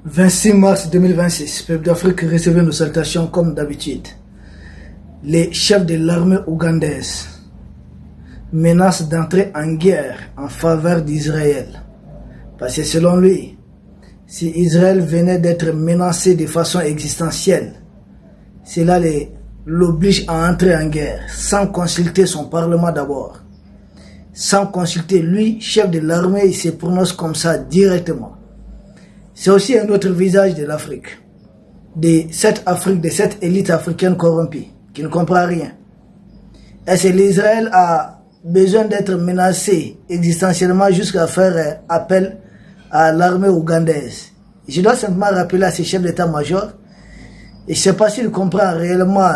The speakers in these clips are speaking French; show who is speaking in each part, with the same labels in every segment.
Speaker 1: 26 mars 2026, peuple d'Afrique, recevez nos salutations comme d'habitude. Les chefs de l'armée ougandaise menacent d'entrer en guerre en faveur d'Israël. Parce que selon lui, si Israël venait d'être menacé de façon existentielle, cela l'oblige à entrer en guerre sans consulter son parlement d'abord. Sans consulter lui, chef de l'armée, il se prononce comme ça directement. C'est aussi un autre visage de l'Afrique, de cette Afrique, de cette élite africaine corrompue, qui ne comprend rien. Est-ce que l'Israël a besoin d'être menacé existentiellement jusqu'à faire appel à l'armée ougandaise? Je dois simplement rappeler à ces chefs d'état-major, et je ne sais pas s'ils comprennent réellement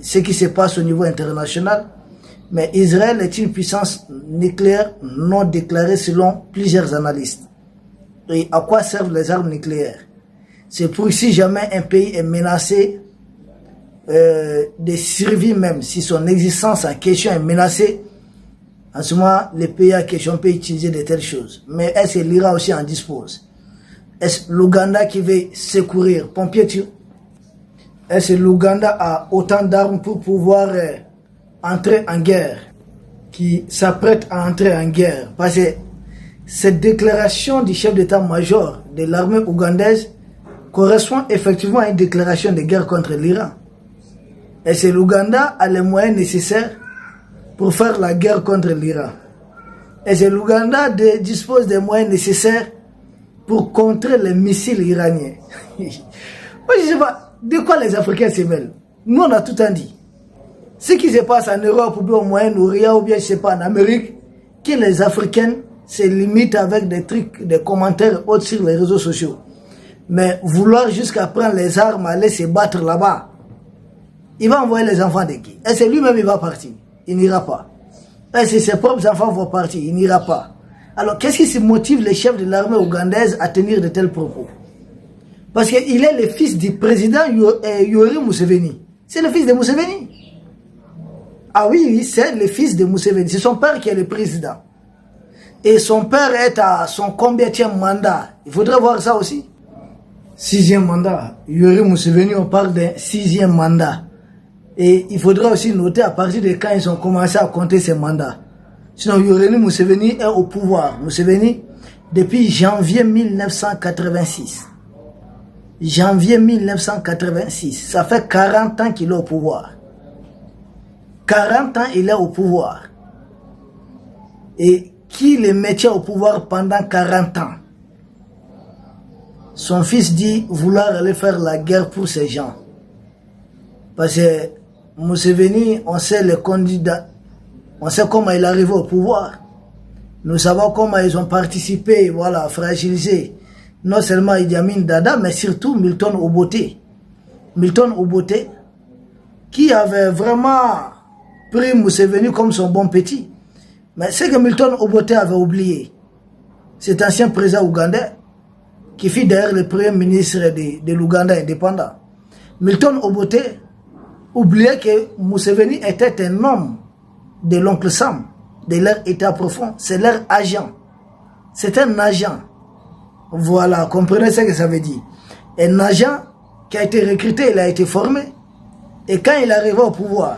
Speaker 1: ce qui se passe au niveau international, mais Israël est une puissance nucléaire non déclarée selon plusieurs analystes. Et à quoi servent les armes nucléaires? C'est pour si jamais un pays est menacé de survie, même si son existence en question est menacée, en ce moment, le pays en question peut utiliser de telles choses. Mais est-ce que l'Iran aussi en dispose? Est-ce l'Ouganda qui veut secourir? Pompiers, est-ce que l'Ouganda a autant d'armes pour pouvoir entrer en guerre, qui s'apprête à entrer en guerre? Parce que cette déclaration du chef d'état-major de l'armée ougandaise correspond effectivement à une déclaration de guerre contre l'Iran. Est-ce que l'Ouganda a les moyens nécessaires pour faire la guerre contre l'Iran? Est-ce que l'Ouganda dispose des moyens nécessaires pour contrer les missiles iraniens? Moi, je ne sais pas de quoi les Africains se mêlent. Nous, on a tout en dit. Ce qui se passe en Europe ou bien au Moyen-Orient ou bien, je ne sais pas, en Amérique, que les Africains se limitent avec des trucs, des commentaires autres sur les réseaux sociaux. Mais vouloir jusqu'à prendre les armes, aller se battre là-bas, il va envoyer les enfants de qui? Est-ce que lui-même il va partir? Il n'ira pas. Est-ce que ses propres enfants vont partir? Il n'ira pas. Alors, qu'est-ce qui motive les chefs de l'armée ougandaise à tenir de tels propos? Parce qu'il est le fils du président Yoweri Museveni. C'est le fils de Museveni. Ah oui, c'est le fils de Museveni. C'est son père qui est le président. Et son père est à son combienième mandat? Il faudrait voir ça aussi. 6e mandat. Yoweri Museveni, on parle d'un 6e mandat. Et il faudrait aussi noter à partir de quand ils ont commencé à compter ces mandats. Sinon, Yoweri Museveni est au pouvoir. Museveni, depuis janvier 1986. Janvier 1986. Ça fait 40 ans qu'il est au pouvoir. 40 ans, il est au pouvoir. Et qui le mettait au pouvoir pendant 40 ans? Son fils dit vouloir aller faire la guerre pour ces gens. Parce que Museveni, on sait les candidats, on sait comment il est arrivé au pouvoir. Nous savons comment ils ont participé, voilà, à fragiliser non seulement Idi Amin Dada, mais surtout Milton Obote. Milton Obote, qui avait vraiment pris Museveni comme son bon petit. Mais ce que Milton Obote avait oublié, cet ancien président ougandais, qui fut d'ailleurs le premier ministre de l'Ouganda indépendant. Milton Obote oubliait que Museveni était un homme de l'oncle Sam, de leur état profond. C'est leur agent. C'est un agent. Voilà, comprenez ce que ça veut dire. Un agent qui a été recruté, il a été formé. Et quand il arriva au pouvoir,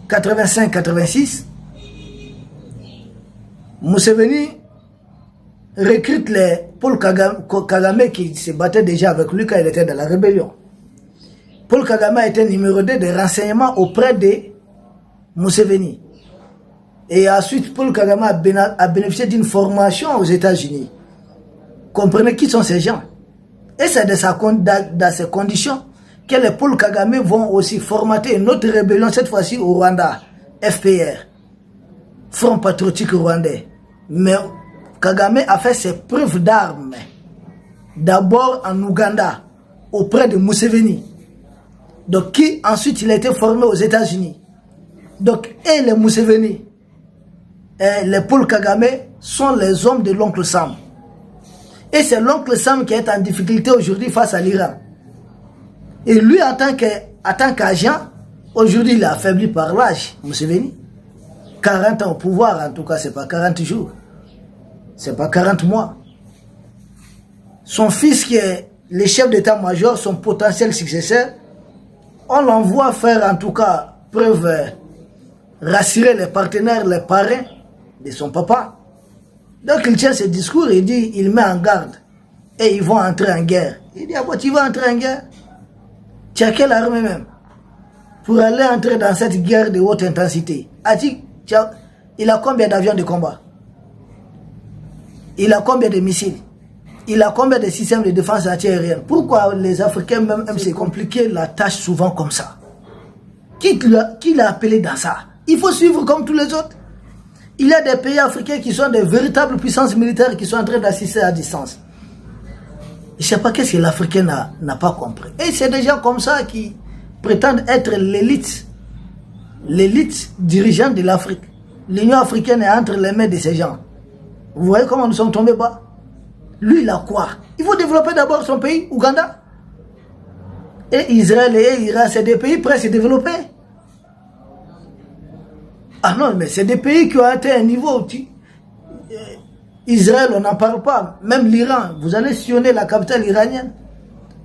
Speaker 1: 85-86, Museveni recrute les Paul Kagame qui se battait déjà avec lui quand il était dans la rébellion. Paul Kagame a été numéro 2 des renseignements auprès de Museveni. Et ensuite, Paul Kagame a bénéficié d'une formation aux États-Unis. Comprenez qui sont ces gens? Et c'est dans ces conditions que les Paul Kagame vont aussi formater une autre rébellion, cette fois-ci au Rwanda, FPR, Front Patriotique Rwandais. Mais Kagame a fait ses preuves d'armes, d'abord en Ouganda, auprès de Museveni. Donc, qui ensuite il a été formé aux États-Unis. Donc, et les Museveni, et les Paul Kagame sont les hommes de l'oncle Sam. Et c'est l'oncle Sam qui est en difficulté aujourd'hui face à l'Iran. Et lui, en tant qu'agent, aujourd'hui, il est affaibli par l'âge, Museveni. 40 ans au pouvoir, en tout cas, ce n'est pas 40 jours. Ce n'est pas 40 mois. son fils qui est le chef d'état-major, son potentiel successeur, on l'envoie faire en tout cas preuve, rassurer les partenaires, les parrains de son papa. Donc il tient ce discours, il dit, il met en garde. Et ils vont entrer en guerre. Il dit, ah bon, tu vas entrer en guerre? Tu as quelle armée même? Pour aller entrer dans cette guerre de haute intensité. Il a combien d'avions de combat? Il a combien de missiles? Il a combien de systèmes de défense antiaérienne? Pourquoi les Africains même aiment se compliquer la tâche souvent comme ça? Qui l'a appelé dans ça? Il faut suivre comme tous les autres. Il y a des pays africains qui sont des véritables puissances militaires qui sont en train d'assister à distance. Je ne sais pas qu'est-ce que l'Africain n'a pas compris. Et c'est des gens comme ça qui prétendent être l'élite dirigeante de l'Afrique. L'Union africaine est entre les mains de ces gens. Vous voyez comment nous sommes tombés bas? Lui, il a quoi? Il faut développer d'abord son pays, Ouganda. Et Israël et Iran, c'est des pays presque développés. Ah non, mais c'est des pays qui ont atteint un niveau. Israël, on n'en parle pas. Même l'Iran, vous allez sillonner la capitale iranienne.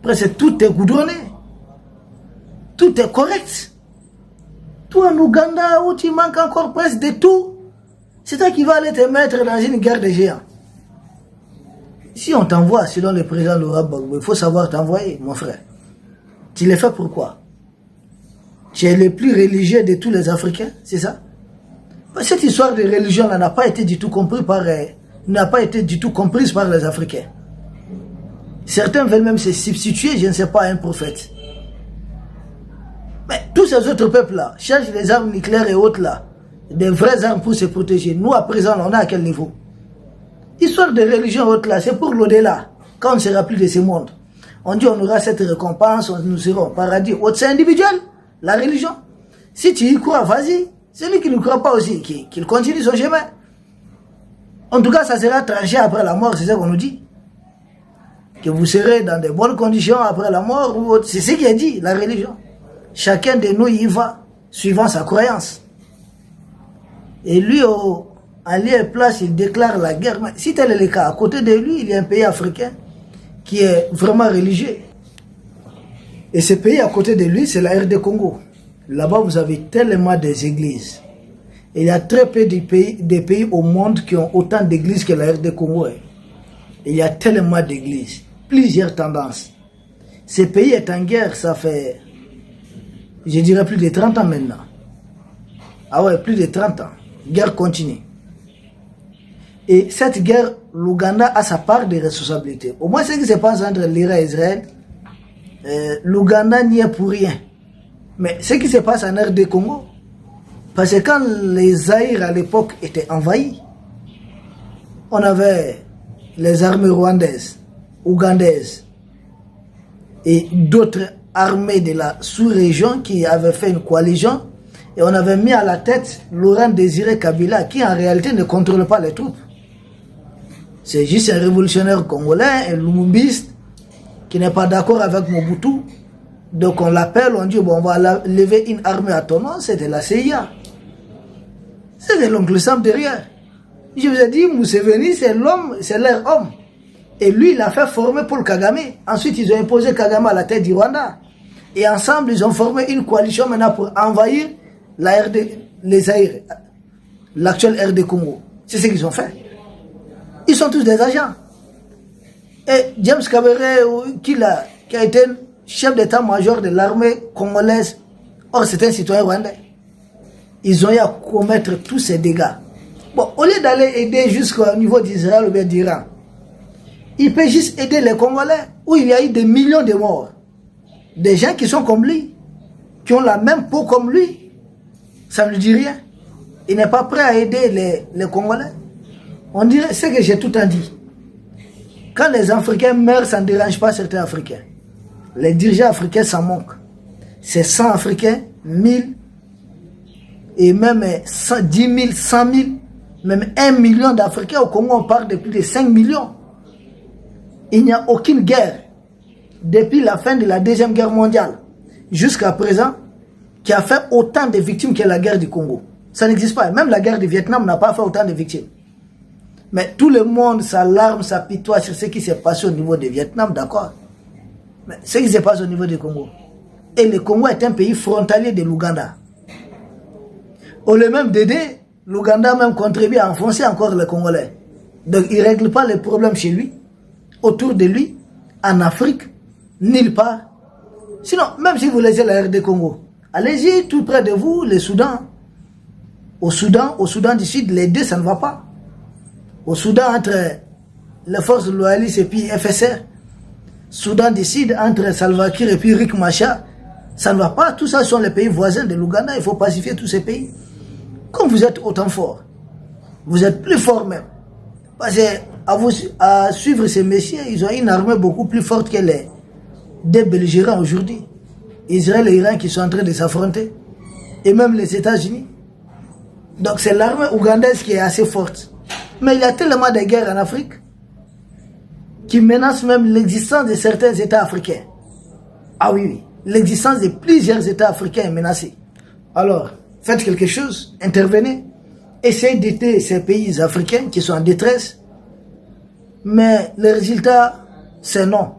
Speaker 1: Presque tout est goudronné. Tout est correct. Toi en Ouganda, où tu manques encore presque de tout, c'est toi qui vas aller te mettre dans une guerre de géants. Si on t'envoie, selon le président Laurent Gbagbo, il faut savoir t'envoyer, mon frère. Tu le fais pourquoi? Tu es le plus religieux de tous les Africains, c'est ça? Cette histoire de religion n'a pas été du tout comprise par les Africains. Certains veulent même se substituer, je ne sais pas, à un prophète. Mais tous ces autres peuples-là cherchent les armes nucléaires et autres là, des vraies armes pour se protéger. Nous, à présent, on est à quel niveau? L'histoire de religion autre là, c'est pour l'au-delà, quand on ne sera plus de ce monde. On dit on aura cette récompense, nous serons au paradis. C'est individuel, la religion. Si tu y crois, vas-y. Celui qui ne croit pas aussi, qu'il continue son chemin. En tout cas, ça sera tranché après la mort, c'est ça qu'on nous dit. Que vous serez dans de bonnes conditions après la mort. C'est ce qui est dit, la religion. Chacun de nous y va, suivant sa croyance. Et lui, en lieu et place, il déclare la guerre. Mais si tel est le cas, à côté de lui, il y a un pays africain qui est vraiment religieux. Et ce pays à côté de lui, c'est la RD Congo. Là-bas, vous avez tellement des églises. Et il y a très peu de pays au monde qui ont autant d'églises que la RD Congo. Et il y a tellement d'églises. Plusieurs tendances. Ce pays est en guerre, ça fait, je dirais, plus de 30 ans maintenant. Ah ouais, plus de 30 ans. Guerre continue. Et cette guerre, l'Ouganda a sa part de responsabilité. Au moins, ce qui se passe entre l'Iran et Israël, l'Ouganda n'y est pour rien. Mais ce qui se passe en RD Congo, parce que quand les Zaïre à l'époque étaient envahis, on avait les armées rwandaises, ougandaises et d'autres armées de la sous-région qui avaient fait une coalition et on avait mis à la tête Laurent Désiré Kabila qui en réalité ne contrôle pas les troupes. C'est juste un révolutionnaire congolais, un lumumbiste qui n'est pas d'accord avec Mobutu. Donc on l'appelle, on dit bon, on va lever une armée à ton nom, c'est de la CIA. C'est de l'oncle Sam derrière. Je vous ai dit, Museveni, c'est l'homme, c'est leur homme. Et lui, il a fait former Paul Kagame. Ensuite, ils ont imposé Kagame à la tête du Rwanda. Et ensemble, ils ont formé une coalition maintenant pour envahir les Zaïre, l'actuel RD Congo. C'est ce qu'ils ont fait. Ils sont tous des agents. Et James Kabaré, qui a été chef d'état-major de l'armée congolaise, or c'est un citoyen rwandais. Ils ont eu à commettre tous ces dégâts. Bon, au lieu d'aller aider jusqu'au niveau d'Israël ou bien d'Iran, il peut juste aider les Congolais, où il y a eu des millions de morts. Des gens qui sont comme lui, qui ont la même peau comme lui. Ça ne lui dit rien. Il n'est pas prêt à aider les Congolais. On dirait, c'est que j'ai tout en dit. Quand les Africains meurent, ça ne dérange pas certains Africains. Les dirigeants africains s'en manquent. C'est 100 Africains, 1000, et même 10 000, 100 000, même 1 million d'Africains. Au Congo, on parle de plus de 5 millions. Il n'y a aucune guerre, depuis la fin de la Deuxième Guerre mondiale, jusqu'à présent, qui a fait autant de victimes que la guerre du Congo. Ça n'existe pas. Même la guerre du Vietnam n'a pas fait autant de victimes. Mais tout le monde s'alarme, s'apitoie sur ce qui s'est passé au niveau du Vietnam, d'accord. Mais ce qui se passe au niveau du Congo. Et le Congo est un pays frontalier de l'Ouganda. Au lieu même d'aider, l'Ouganda même contribue à enfoncer encore les Congolais. Donc il ne règle pas les problèmes chez lui, autour de lui, en Afrique, nulle part. Sinon, même si vous laissez la RD Congo, allez-y tout près de vous, le Soudan. Au Soudan du Sud, les deux, ça ne va pas. Au Soudan, entre les forces loyalistes et puis FSR, Soudan du Sud, entre Salva Kiir et puis Riek Machar, ça ne va pas. Tout ça sont les pays voisins de l'Ouganda. Il faut pacifier tous ces pays. Comme vous êtes autant fort, vous êtes plus fort même. Parce qu'à suivre ces messieurs, ils ont une armée beaucoup plus forte que les deux belligérants aujourd'hui. Israël et Iran qui sont en train de s'affronter. Et même les États-Unis. Donc c'est l'armée ougandaise qui est assez forte. Mais il y a tellement de guerres en Afrique qui menacent même l'existence de certains États africains. Ah oui, oui. L'existence de plusieurs États africains est menacée. Alors, faites quelque chose, intervenez, essayez d'aider ces pays africains qui sont en détresse. Mais le résultat, c'est non.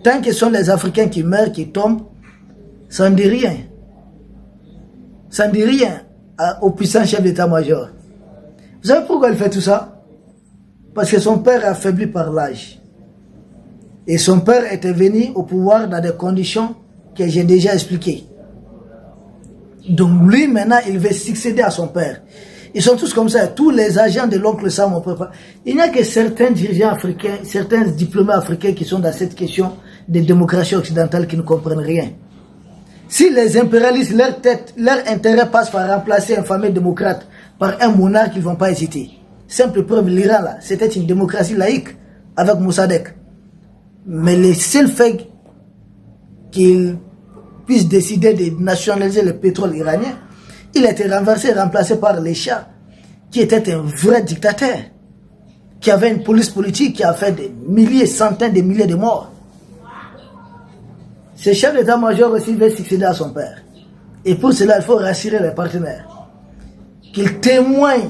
Speaker 1: Tant que ce sont les Africains qui meurent, qui tombent, ça ne dit rien. Ça ne dit rien au puissant chef d'état-major. Vous savez pourquoi il fait tout ça? Parce que son père est affaibli par l'âge. Et son père était venu au pouvoir dans des conditions que j'ai déjà expliquées. Donc lui, maintenant, il veut succéder à son père. Ils sont tous comme ça. Tous les agents de l'oncle Sam ont préparé. Il n'y a que certains dirigeants africains, certains diplômés africains qui sont dans cette question de démocratie occidentale qui ne comprennent rien. Si les impérialistes, leur intérêt passe par remplacer un fameux démocrate par un monarque, ils ne vont pas hésiter. Simple preuve, l'Iran, là, c'était une démocratie laïque avec Mossadegh. Mais le seul fait qu'il puisse décider de nationaliser le pétrole iranien, il a été renversé, remplacé par les Shah, qui était un vrai dictateur, qui avait une police politique qui a fait des milliers, centaines de milliers de morts. Ce chef d'état-major aussi veut succéder à son père. Et pour cela, il faut rassurer les partenaires. Qu'il témoigne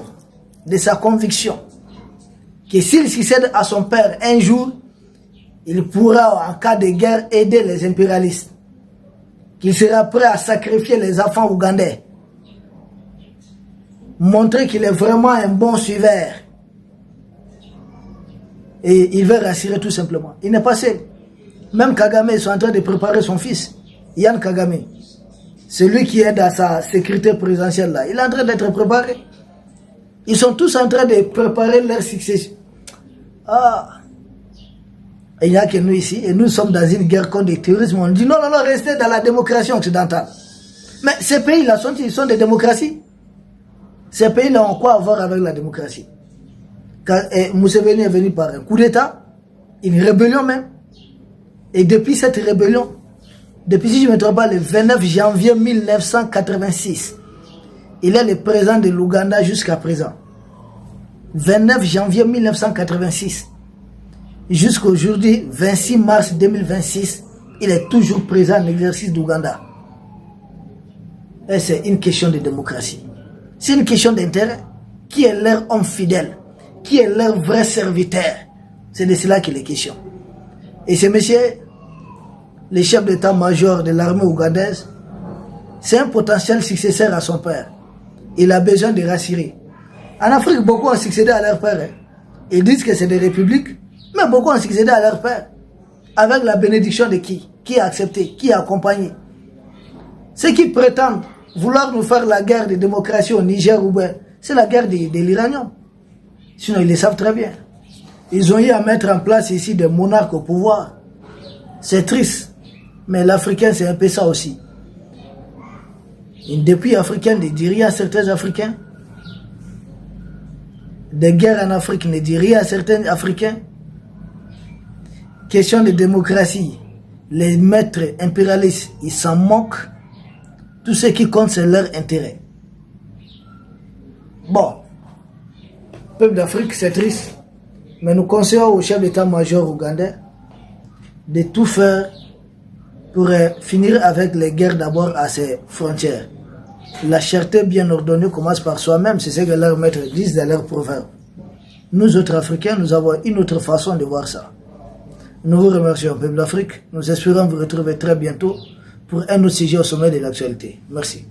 Speaker 1: de sa conviction. Que s'il succède à son père un jour, il pourra, en cas de guerre, aider les impérialistes. Qu'il sera prêt à sacrifier les enfants ougandais. Montrer qu'il est vraiment un bon suiveur. Et il veut rassurer tout simplement. Il n'est pas seul. Même Kagame, ils sont en train de préparer son fils, Yann Kagame. Celui qui est dans sa sécurité présidentielle là. Il est en train d'être préparé. Ils sont tous en train de préparer leur succession. Ah. Il n'y a que nous ici, et nous sommes dans une guerre contre le terrorisme. On dit non, non, non, restez dans la démocratie occidentale. Mais ces pays-là, ils sont des démocraties. Ces pays-là ont quoi à voir avec la démocratie? Quand Museveni est venu par un coup d'État, une rébellion même. Et depuis cette rébellion, depuis, si je ne me trompe pas, le 29 janvier 1986, il est le président de l'Ouganda jusqu'à présent. 29 janvier 1986. Jusqu'à aujourd'hui, 26 mars 2026, il est toujours présent en exercice d'Ouganda. Et c'est une question de démocratie. C'est une question d'intérêt. Qui est leur homme fidèle? Qui est leur vrai serviteur? C'est de cela qu'il est question. Et ce monsieur, le chef d'état-major de l'armée ougandaise, c'est un potentiel successeur à son père. Il a besoin de rassurer. En Afrique, beaucoup ont succédé à leur père. Ils disent que c'est des républiques, mais beaucoup ont succédé à leur père. Avec la bénédiction de qui? Qui a accepté? Qui a accompagné? Ceux qui prétendent vouloir nous faire la guerre de démocratie au Niger ou bien, c'est la guerre de l'Iranien. Sinon, ils le savent très bien. Ils ont eu à mettre en place ici des monarques au pouvoir. C'est triste. Mais l'Africain, c'est un peu ça aussi. Une dépouille africaine ne dit rien à certains Africains. Des guerres en Afrique ne dit rien à certains Africains. Question de démocratie. Les maîtres impérialistes, ils s'en moquent. Tout ce qui compte, c'est leur intérêt. Bon. Peuple d'Afrique, c'est triste. Mais nous conseillons au chef d'état-major ougandais de tout faire pour finir avec les guerres d'abord à ses frontières. La cherté bien ordonnée commence par soi-même, c'est ce que leurs maîtres disent dans leurs proverbes. Nous autres Africains, nous avons une autre façon de voir ça. Nous vous remercions, peuple d'Afrique. Nous espérons vous retrouver très bientôt pour un autre sujet au sommet de l'actualité. Merci.